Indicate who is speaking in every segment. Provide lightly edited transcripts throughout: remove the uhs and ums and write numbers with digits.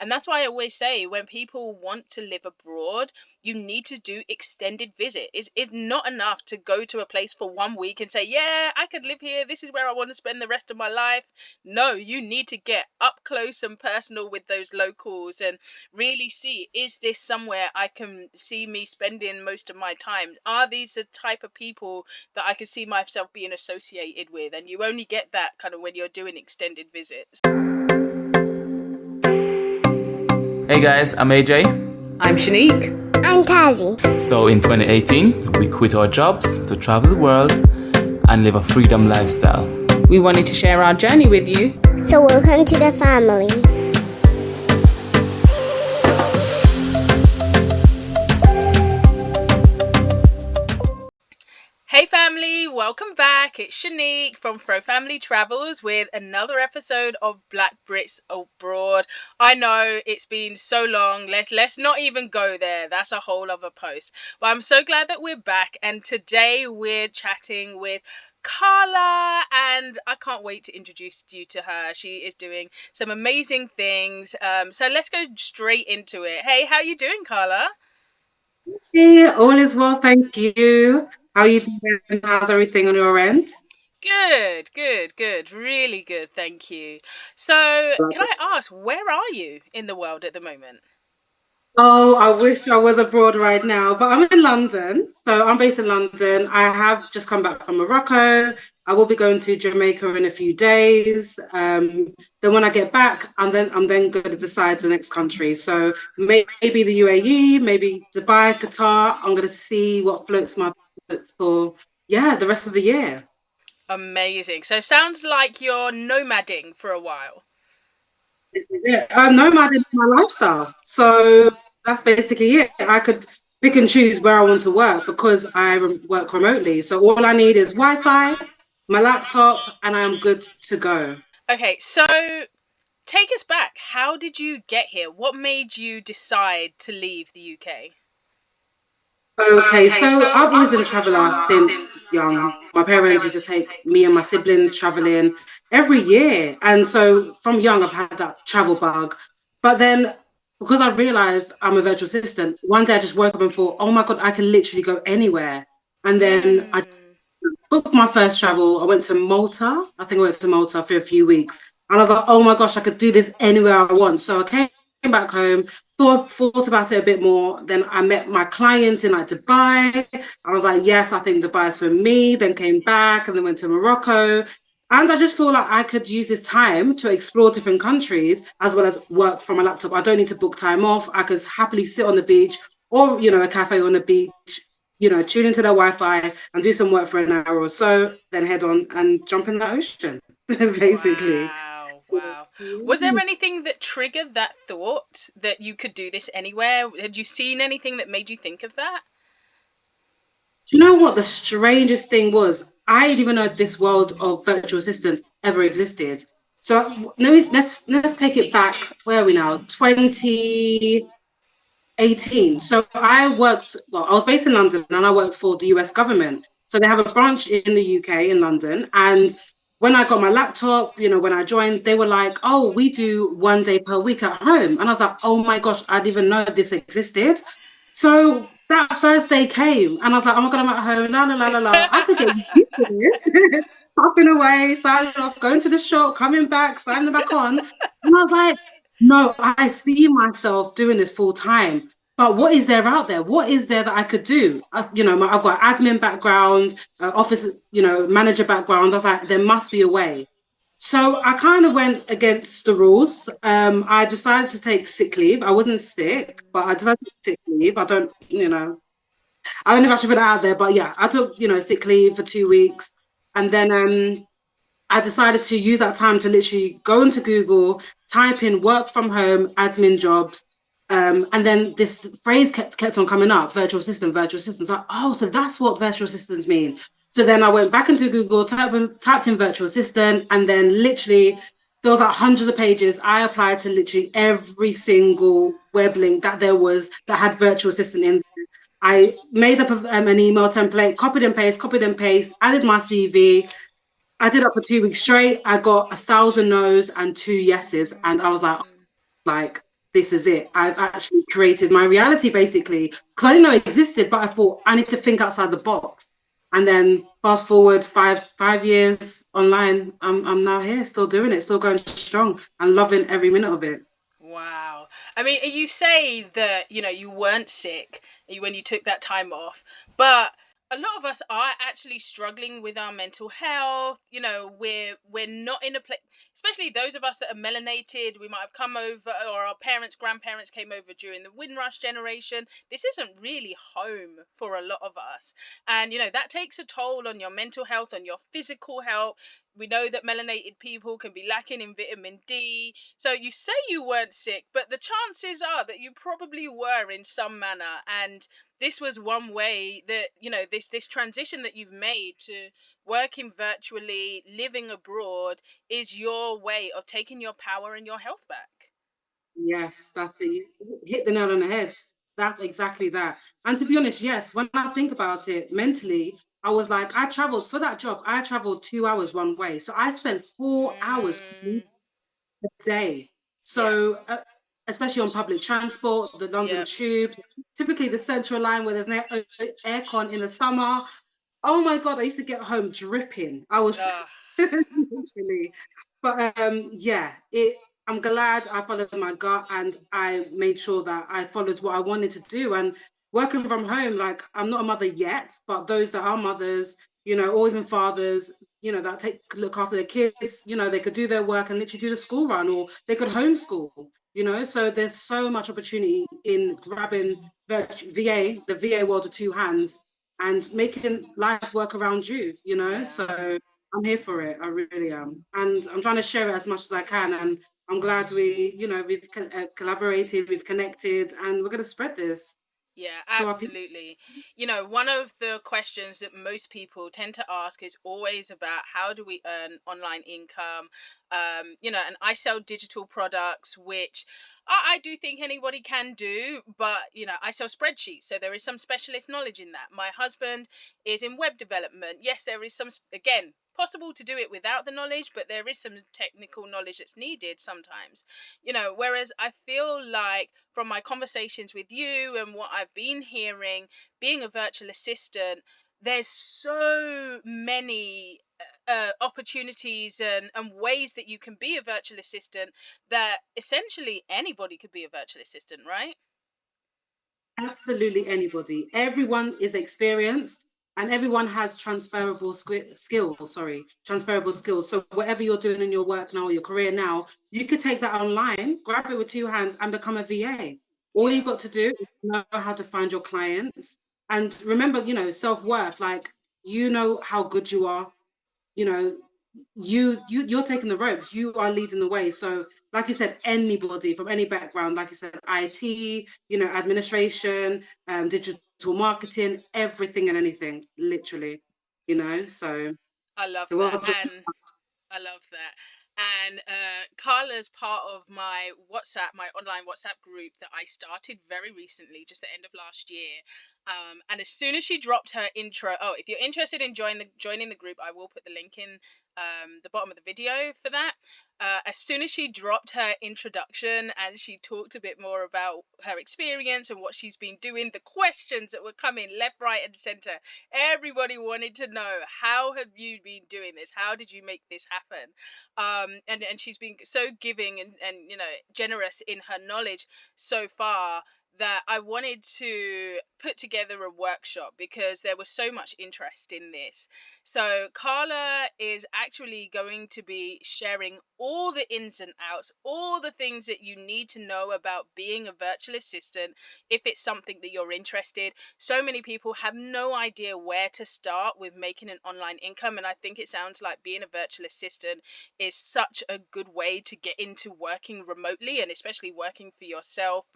Speaker 1: And that's why I always say when people want to live abroad, you need to do extended visit. It's not enough to go to a place for 1 week and say, yeah, I could live here. This is where I want to spend the rest of my life. No, you need to get up close and personal with those locals and really see, is this somewhere I can see me spending most of my time? Are these the type of people that I can see myself being associated with? And you only get that kind of when you're doing extended visits.
Speaker 2: Hey guys, I'm AJ.
Speaker 1: I'm Shanique.
Speaker 3: I'm Kazi.
Speaker 2: So in 2018, we quit our jobs to travel the world and live a freedom lifestyle.
Speaker 1: We wanted to share our journey with you.
Speaker 3: So welcome to the family.
Speaker 1: Hey family, welcome back. It's Shanique from FroFamilyTravels with another episode of Black Brits Abroad. I know it's been so long. Let's not even go there. That's a whole other post. But I'm so glad that we're back, and today we're chatting with Carla, and I can't wait to introduce you to her. She is doing some amazing things. So let's go straight into it. Hey, how you doing, Carla?
Speaker 4: Hey, all is well, thank you. How are you doing? How's everything on your end?
Speaker 1: Good. Really good, thank you. So, can I ask, where are you in the world at the moment?
Speaker 4: Oh, I wish I was abroad right now, but I'm in London. So I'm based in London. I have just come back from Morocco. I will be going to Jamaica in a few days. Then when I get back, I'm then going to decide the next country. So maybe the UAE, maybe Dubai, Qatar. I'm going to see what floats my boat for the rest of the year.
Speaker 1: Amazing. So, sounds like you're nomading for a while.
Speaker 4: Nomad is my lifestyle. So that's basically it. I could pick and choose where I want to work because I work remotely. So all I need is Wi-Fi, my laptop, and I'm good to go.
Speaker 1: Okay, so take us back. How did you get here? What made you decide to leave the UK?
Speaker 4: Okay, so I've always been a traveller since young. My parents used to take me and my siblings traveling every year. And so from young, I've had that travel bug. But then because I realized I'm a virtual assistant, one day I just woke up and thought, oh my God, I can literally go anywhere. And then I booked my first travel. I went to Malta. I think I went to Malta for a few weeks. And I was like, oh my gosh, I could do this anywhere I want. So I came back home, thought about it a bit more. Then I met my clients in like Dubai. I was like, yes, I think Dubai is for me. Then came back and then went to Morocco. And I just feel like I could use this time to explore different countries as well as work from a laptop. I don't need to book time off. I could happily sit on the beach or, a cafe on the beach, tune into the Wi-Fi and do some work for an hour or so, then head on and jump in the ocean, basically.
Speaker 1: Wow. Was there anything that triggered that thought that you could do this anywhere? Had you seen anything that made you think of that?
Speaker 4: You know what the strangest thing was? I didn't even know this world of virtual assistants ever existed. So let's take it back. Where are we now? 2018. So I was based in London and I worked for the US government. So they have a branch in the UK in London. And when I got my laptop, when I joined, they were like, oh, we do 1 day per week at home. And I was like, oh my gosh, I didn't even know this existed. So that first day came and I was like, oh my God, I'm at home, la, la, la, la, la. I could get used to it. Popping away, signing off, going to the shop, coming back, signing back on. And I was like, no, I see myself doing this full time. But what is there out there? What is there that I could do? I've got admin background, office, manager background. I was like, there must be a way. So I kind of went against the rules. I decided to take sick leave. I wasn't sick, but I decided to take sick leave. I don't know if I should put it out there, but yeah, I took, sick leave for 2 weeks. And then I decided to use that time to literally go into Google, type in work from home, admin jobs. And then this phrase kept on coming up, virtual assistant, virtual assistant. Like, oh, so that's what virtual assistants mean. So then I went back into Google, typed in virtual assistant, and then literally there was like hundreds of pages. I applied to literally every single web link that there was that had virtual assistant in. I made up an email template, copied and paste, added my CV. I did it for 2 weeks straight. I got 1,000 no's and 2 yeses. And I was like, this is it. I've actually created my reality basically because I didn't know it existed, but I thought I need to think outside the box. And then fast forward five years online, I'm now here, still doing it, still going strong, and loving every minute of it.
Speaker 1: Wow. I mean, you say that, you weren't sick when you took that time off, but a lot of us are actually struggling with our mental health. We're not in a place, especially those of us that are melanated. We might have come over, or our parents, grandparents came over during the Windrush generation. This isn't really home for a lot of us. And, that takes a toll on your mental health, on your physical health. We know that melanated people can be lacking in vitamin D. So you say you weren't sick, but the chances are that you probably were in some manner. And this was one way that, this transition that you've made to working virtually, living abroad, is your way of taking your power and your health back.
Speaker 4: Yes, that's it. You hit the nail on the head. That's exactly that. And to be honest, yes, when I think about it mentally, I was like, I traveled for that job. I traveled 2 hours one way. So I spent 4 hours
Speaker 1: Mm,
Speaker 4: a day.
Speaker 1: yeah,
Speaker 4: So, especially on public transport, the London
Speaker 1: yeah.
Speaker 4: tubes, typically the central line where there's no aircon in the summer. Oh my God, I used to get home dripping. I was
Speaker 1: Ah,
Speaker 4: literally, but yeah, I'm glad I followed my gut and I made sure that I followed what I wanted to do. And working from home, like I'm not a mother yet, but those that are mothers, or even fathers, that look after their kids, they could do their work and literally do the school run, or they could homeschool. So there's so much opportunity in grabbing the VA world with two hands and making life work around you.
Speaker 1: yeah.
Speaker 4: So I'm here for it. I really am. And I'm trying to share it as much as I can. And I'm glad we've collaborated, we've connected, and we're going to spread this
Speaker 1: Yeah,
Speaker 4: to our people.
Speaker 1: absolutely. One of the questions that most people tend to ask is always about how do we earn online income? And I sell digital products, which I do think anybody can do, but I sell spreadsheets, so there is some specialist knowledge in that. My husband is in web development. Yes, there is some, again, possible to do it without the knowledge, but there is some technical knowledge that's needed sometimes. Whereas I feel like from my conversations with you and what I've been hearing, being a virtual assistant, there's so many opportunities and ways that you can be a virtual assistant, that essentially anybody could be a virtual assistant, right?
Speaker 4: Absolutely anybody. Everyone is experienced and everyone has skills, transferable skills. So whatever you're doing in your work now or your career now, you could take that online, grab it with two hands and become a VA. All you
Speaker 1: Yeah.
Speaker 4: got to do is know how to find your clients and remember, self-worth, like how good you are, you know you're taking the ropes, you are leading the way. So like you said, anybody from any background, like you said, IT, administration, digital marketing, everything and anything, literally, so
Speaker 1: I love
Speaker 4: the
Speaker 1: that.
Speaker 4: world's
Speaker 1: And I love that. And Carla's part of my WhatsApp, my online WhatsApp group that I started very recently, just the end of last year. And as soon as she dropped her intro, oh, if you're interested in joining the group, I will put the link in the bottom of the video for that. As soon as she dropped her introduction and she talked a bit more about her experience and what she's been doing, the questions that were coming left, right, and center, everybody wanted to know, how have you been doing this? How did you make this happen? And she's been so giving and generous in her knowledge so far, that I wanted to put together a workshop because there was so much interest in this. So Carla is actually going to be sharing all the ins and outs, all the things that you need to know about being a virtual assistant if it's something that you're interested. So many people have no idea where to start with making an online income, and I think it sounds like being a virtual assistant is such a good way to get into working remotely, and especially working for yourself,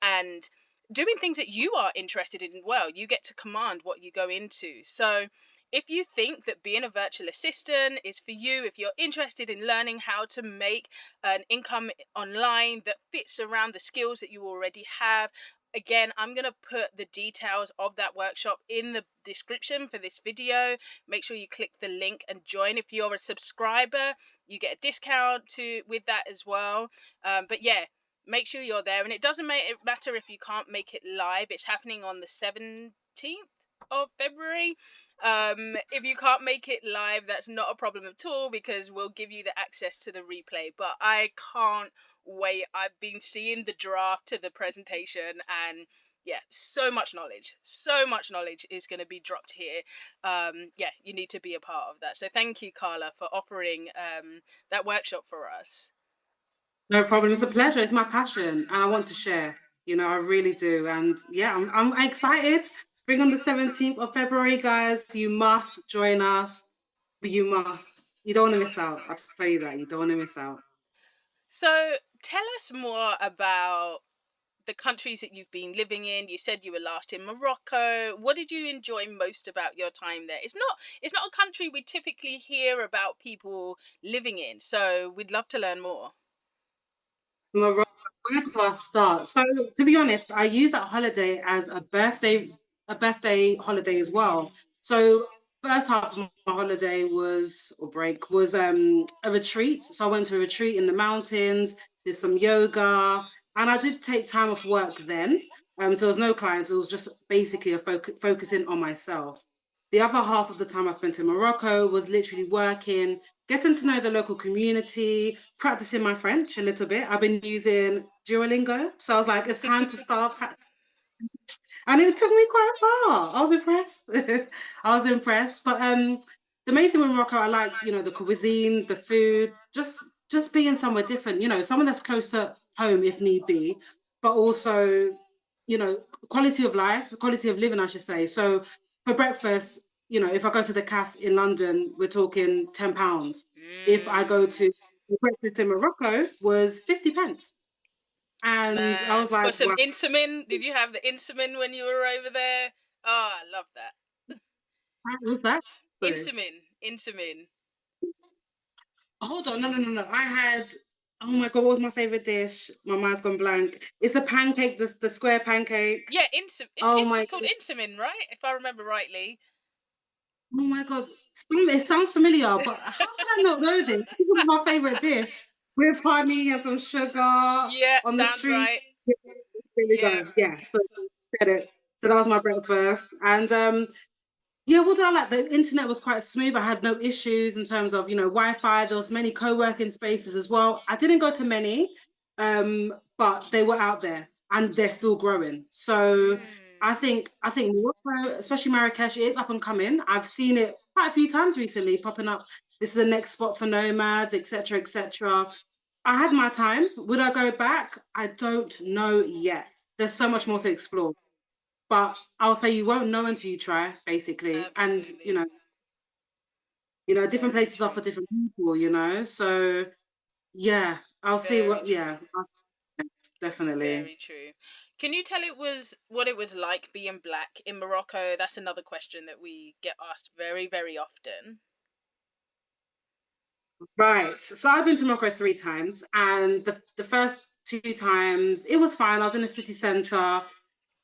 Speaker 1: and doing things that you are interested in. Well, you get to command what you go into. So if you think that being a virtual assistant is for you, if you're interested in learning how to make an income online that fits around the skills that you already have, again, I'm going to put the details of that workshop in the description for this video. Make sure you click the link and join. If you're a subscriber, you get a discount with that as well. But yeah, make sure you're there. And it doesn't matter if you can't make it live. It's happening on the 17th of February. If you can't make it live, that's not a problem at all, because we'll give you the access to the replay. But I can't wait. I've been seeing the draft to the presentation, and yeah, so much knowledge is going to be dropped here. Yeah, you need to be a part of that. So thank you, Carla, for offering that workshop for us.
Speaker 4: No problem. It's a pleasure. It's my passion, and I want to share. I really do. And yeah, I'm excited. Bring on the 17th of February, guys. You must join us. You must. You don't want to miss out. I'll tell you that. You don't want to miss out.
Speaker 1: So tell us more about the countries that you've been living in. You said you were last in Morocco. What did you enjoy most about your time there? It's not a country we typically hear about people living in, so we'd love to learn more.
Speaker 4: Morocco, where do I start? So to be honest, I use that holiday as a birthday holiday as well. So first half of my holiday was or break was a retreat. So I went to a retreat in the mountains, did some yoga, and I did take time off work then. So there was no clients. It was just basically a focusing on myself. The other half of the time I spent in Morocco was literally working, getting to know the local community, practicing my French a little bit. I've been using Duolingo. So I was like, it's time to start. And it took me quite far. I was impressed. I was impressed. But the main thing with Morocco, I liked, the cuisines, the food, just being somewhere different, someone that's close to home if need be, but also, quality of life, quality of living, I should say. So for breakfast, if I go to the cafe in London, we're talking £10. If I go to breakfast in Morocco, was 50 pence. And I was
Speaker 1: For
Speaker 4: like,
Speaker 1: some
Speaker 4: wow,
Speaker 1: insulin, did you have the insulin when you were over there? Oh, I love that.
Speaker 4: what was that? Sorry.
Speaker 1: Insulin.
Speaker 4: Hold on, no. I had, oh my God, what was my favorite dish? My mind's gone blank. It's the pancake, the square pancake.
Speaker 1: Yeah, insulin.
Speaker 4: Oh
Speaker 1: It's
Speaker 4: my,
Speaker 1: called insulin, right? If I remember rightly.
Speaker 4: oh my God. It sounds familiar, but how could I not know this? This was my favorite dish with honey and some sugar
Speaker 1: Yeah,
Speaker 4: on the
Speaker 1: sounds
Speaker 4: street.
Speaker 1: right.
Speaker 4: There we
Speaker 1: Yeah.
Speaker 4: go. Yeah, so said it. So that was my breakfast. And yeah, what did I like? The internet was quite smooth. I had no issues in terms of, Wi-Fi. There was many co-working spaces as well. I didn't go to many, but they were out there and they're still growing. So I think Morocco, especially Marrakesh, is up and coming. I've seen it quite a few times recently popping up. This is the next spot for nomads, etc., etc. I had my time. Would I go back? I don't know yet. There's so much more to explore. But I'll say you won't know until you try, basically. And
Speaker 1: Absolutely.
Speaker 4: different
Speaker 1: Very
Speaker 4: places
Speaker 1: true.
Speaker 4: offer different people. So yeah, I'll see
Speaker 1: Very
Speaker 4: what
Speaker 1: true.
Speaker 4: yeah, definitely.
Speaker 1: Very true. Can you tell what it was like being black in Morocco? That's another question that we get asked very, very often.
Speaker 4: Right. So I've been to Morocco 3 times, and the first 2 times it was fine. I was in the city centre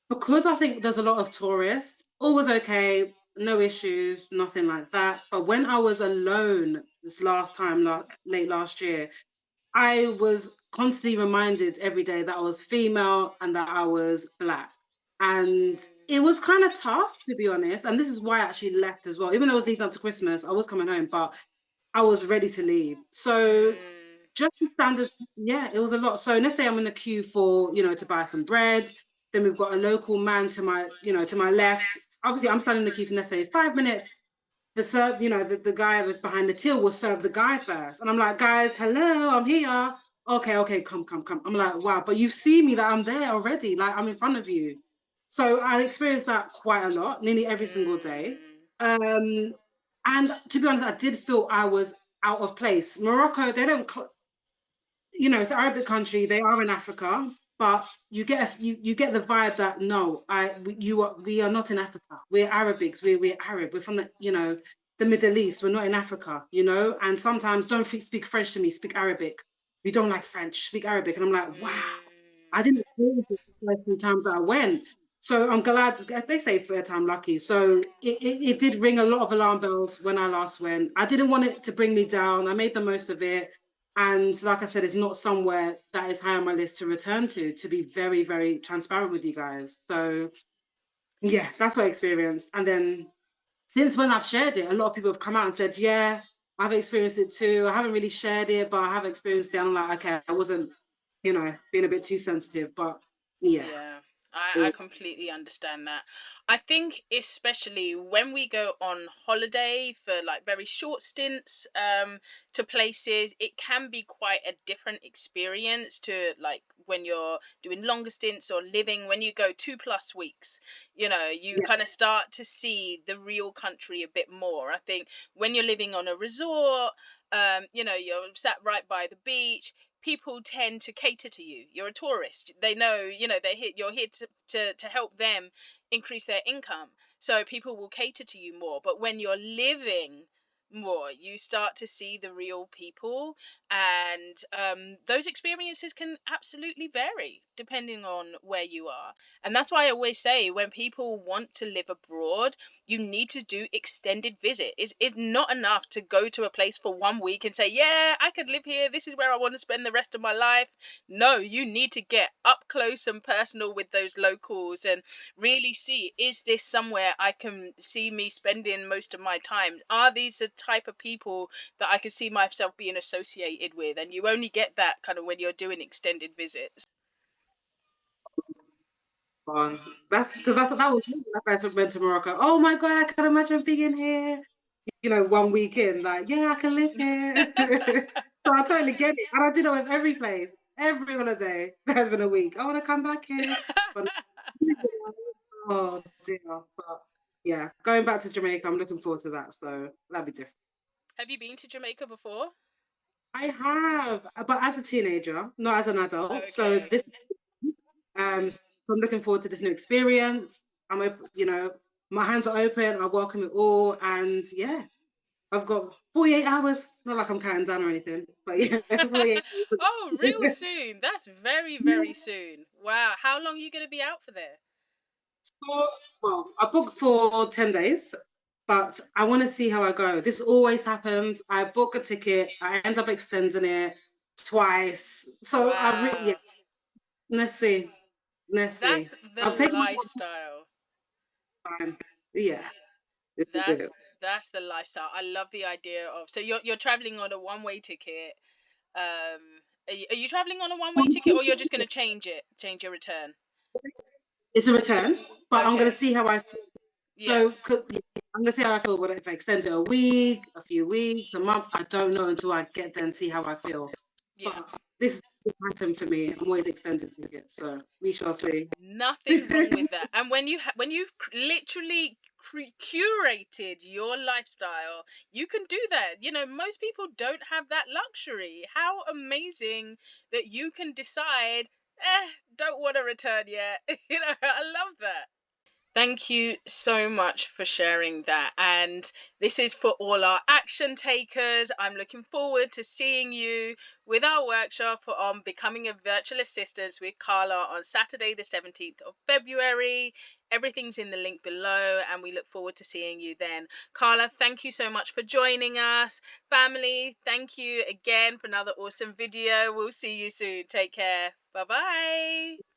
Speaker 4: because I think there's a lot of tourists. All was okay, no issues, nothing like that. But when I was alone this last time, late last year, I was constantly reminded every day that I was female and that I was black. And it was kind of tough, to be honest. And this is why I actually left as well. Even though it was leading up to Christmas, I was coming home, but I was ready to leave. So
Speaker 1: Mm,
Speaker 4: just the standard, yeah, it was a lot. So let's say I'm in the queue for, to buy some bread. Then we've got a local man to my left. Obviously, I'm standing in the queue for, let's say, 5 minutes. The guy behind the till will serve the guy first. And I'm like, guys, hello, I'm here. Okay, come. I'm like, wow, but you've seen me that I'm there already. Like, I'm in front of you. So I experienced that quite a lot, nearly every single day.
Speaker 1: mm,
Speaker 4: Um, and to be honest, I did feel I was out of place. Morocco, they don't, it's an Arabic country. They are in Africa, but you get the vibe that no, we are not in Africa. We're Arabics. We're Arab. We're from the Middle East. We're not in Africa. And sometimes don't speak French to me. Speak Arabic. We don't like French. Speak Arabic. And I'm like, wow, I
Speaker 1: mm,
Speaker 4: didn't experience it the first few times that I went. So I'm glad. They say third time lucky. So it did ring a lot of alarm bells when I last went. I didn't want it to bring me down. I made the most of it. And like I said, it's not somewhere that is high on my list to return to be very, very transparent with you guys. So yeah, that's what I experienced. And then since when I've shared it, a lot of people have come out and said, yeah, I've experienced it too. I haven't really shared it, but I have experienced it. I'm like, okay, I wasn't, being a bit too sensitive, but yeah.
Speaker 1: Yeah, I completely understand that. I think especially when we go on holiday for like very short stints to places, it can be quite a different experience to like when you're doing longer stints or living when you go 2+ weeks. You
Speaker 4: Yeah.
Speaker 1: kind of start to see the real country a bit more. I think when you're living on a resort, you're sat right by the beach, people tend to cater to you. You're a tourist. They know, you're here to help them increase their income. So people will cater to you more. But when you're living more, you start to see the real people, and those experiences can absolutely vary depending on where you are. And that's why I always say when people want to live abroad, you need to do extended visit. It's not enough to go to a place for 1 week and say, yeah, I could live here, this is where I want to spend the rest of my life. No, you need to get up close and personal with those locals and really see, is this somewhere I can see me spending most of my time? Are these the type of people that I can see myself being associated with? And you only get that kind of when you're doing extended visits.
Speaker 4: Fun. That's because that was me when I first went to Morocco. Oh my God, I can imagine being here. 1 weekend, like, yeah, I can live here. So I totally get it. And I do that with every place, every holiday. There's been a week. I want to come back here. But oh dear. But yeah, going back to Jamaica, I'm looking forward to that. So that'd be different.
Speaker 1: Have you been to Jamaica before?
Speaker 4: I have, but as a teenager, not as an adult. So
Speaker 1: Okay.
Speaker 4: this, so I'm looking forward to this new experience. I'm open, my hands are open. I welcome it all, and yeah, I've got 48 hours. Not like I'm counting down or anything, but yeah, 48
Speaker 1: Oh, real
Speaker 4: hours.
Speaker 1: soon. That's very, very soon. Wow. How long are you going to be out for there?
Speaker 4: So, well, I booked for 10 days, but I want to see how I go. This always happens. I book a ticket, I end up extending it twice. So yeah,
Speaker 1: Wow.
Speaker 4: let's see. Let's see.
Speaker 1: That's the
Speaker 4: I've taken my
Speaker 1: lifestyle.
Speaker 4: time. Yeah, this is
Speaker 1: That's
Speaker 4: it.
Speaker 1: that's the lifestyle. I love the idea of, so you're traveling on a one-way ticket. Are you traveling on a one-way ticket, or you're just going to change your return?
Speaker 4: It's a return, but I'm going to
Speaker 1: Okay.
Speaker 4: see how I.
Speaker 1: Yeah.
Speaker 4: So yeah, I'm gonna see how I feel. What if I extend it a week, a few weeks, a month? I don't know until I get there and see how I feel.
Speaker 1: Yeah.
Speaker 4: But this is the pattern for me. I'm always extending tickets, so we shall see.
Speaker 1: Nothing wrong with that. And when you've literally curated your lifestyle, you can do that. Most people don't have that luxury. How amazing that you can decide, don't want to return yet. I love that. Thank you so much for sharing that. And this is for all our action takers. I'm looking forward to seeing you with our workshop on becoming a virtual assistant with Carla on Saturday, the 17th of February. Everything's in the link below, and we look forward to seeing you then. Carla, thank you so much for joining us. Family, thank you again for another awesome video. We'll see you soon. Take care. Bye bye.